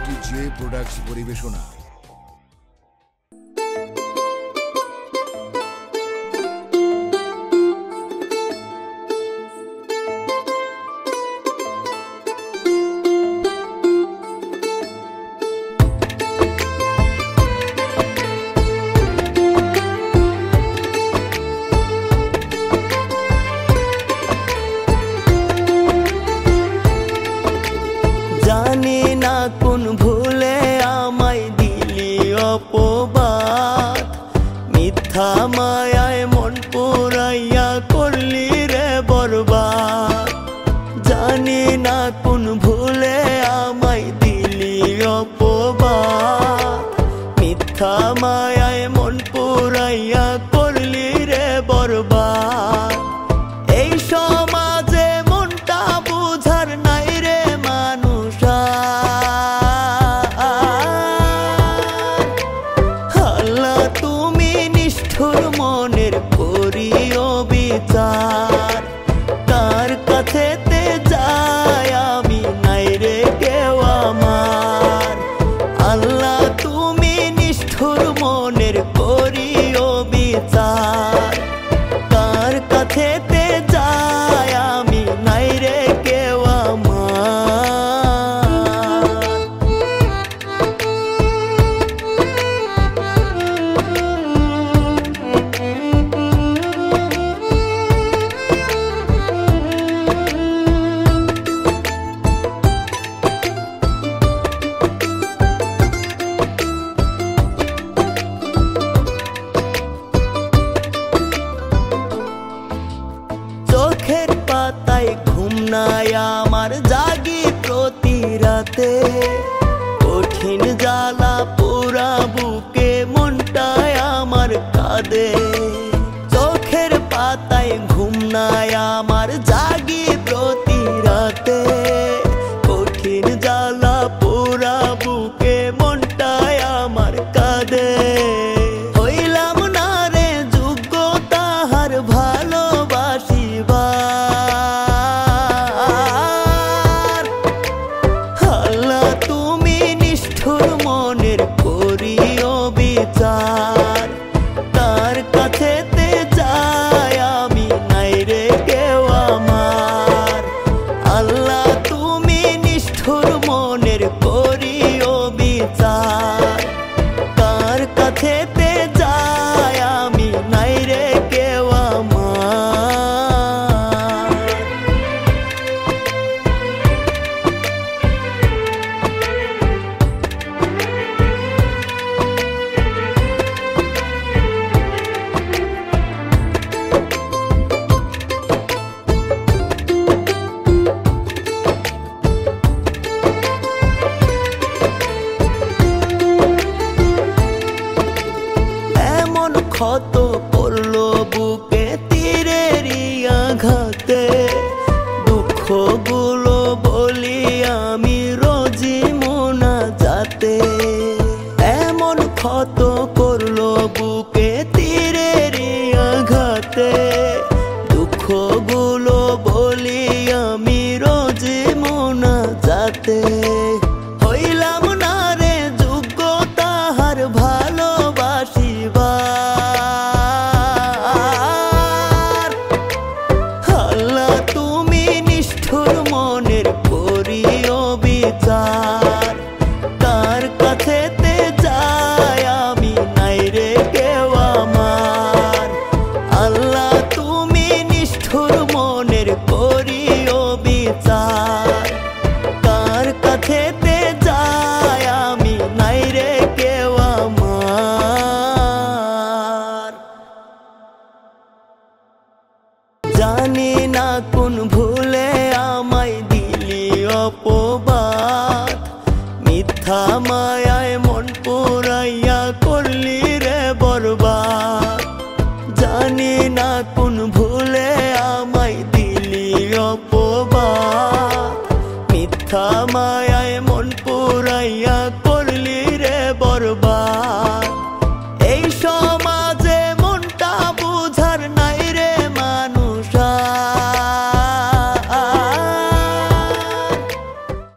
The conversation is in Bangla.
যে প্রোডাক্টস পরিবেশনা। জানি না কোন ভুলে আমায় দিলি অপবাদ, মিথ্যা মায়ায় মন পুরাইয়া করলি রে বরবাদ। জানি না কোন ভুলে আমায় দিলি অপবাদ, মিথ্যা মায়ায় মন পুরাইয়া করলি রে বরবাদ। এই সমাজে মনটা বুঝার নাই রে মানুষ, আল্লাহ তুমি নিষ্ঠুর মনের করিও বিচার। তার কাছেতে যাই আমি নাই রে কেউ আমার, আল্লাহ তুমি নিষ্ঠুর মনের করিও বিচার। তার কাছেতে যাই আমি নাই রে কেউ আমার। চোখের পাতায় ঘুম নাই আমার, জাগি প্রতি রাতে। কঠিন জ্বালা পুরা বুকে, মনটায় আমার কাঁদে। চোখের পাতায় ঘুম নাই আমার, জাগি প্রতি রাতে। কঠিন জ্বালা পুরা বুকে, মনটায় আমার কাঁদে। হইলাম না রে যোগ্য তাহার ভালোবাসিবার, আল্লাহ তুমি নিষ্ঠুর মনের করিও বিচার। তার কাছেতে যাই আমি নাই রে কেউ আমার, আল্লাহ তুমি নিষ্ঠুর মনের করিও বিচার। তার কাছেতে যাই আমি নাই রে কেউ আমার। এমন ক্ষত করলো বুকে তীরেরই আঘাতে, দুঃখগুলো বলি আমি রোজি মোনাজাতে। এমন ক্ষত করলো বুকে তীরেরই আঘাতে, দুঃখগুলো বলি আমি রোজি মোনাজাতে। হইলাম না রে যোগ্য তাহার ভালোবাসিবার, আল্লাহ তুমি নিষ্ঠুর মনের করিও বিচার। তার কাছেতে যাই আমি নাই রে কেউ আমার, আল্লাহ তুমি নিষ্ঠুর মনের করিও বিচার। তার কাছেতে যাই আমি নাই রে কেউ আমার। জানি না কোন ভুলে আমায় দিলি অপবাদ, মিথ্যা মায়ায় মন পুরাইয়া করলি রে বরবাদ। জানি না কোন ভুলে আমায় দিলি অপবাদ, মিথ্যা মায়ায় মন পুরাইয়া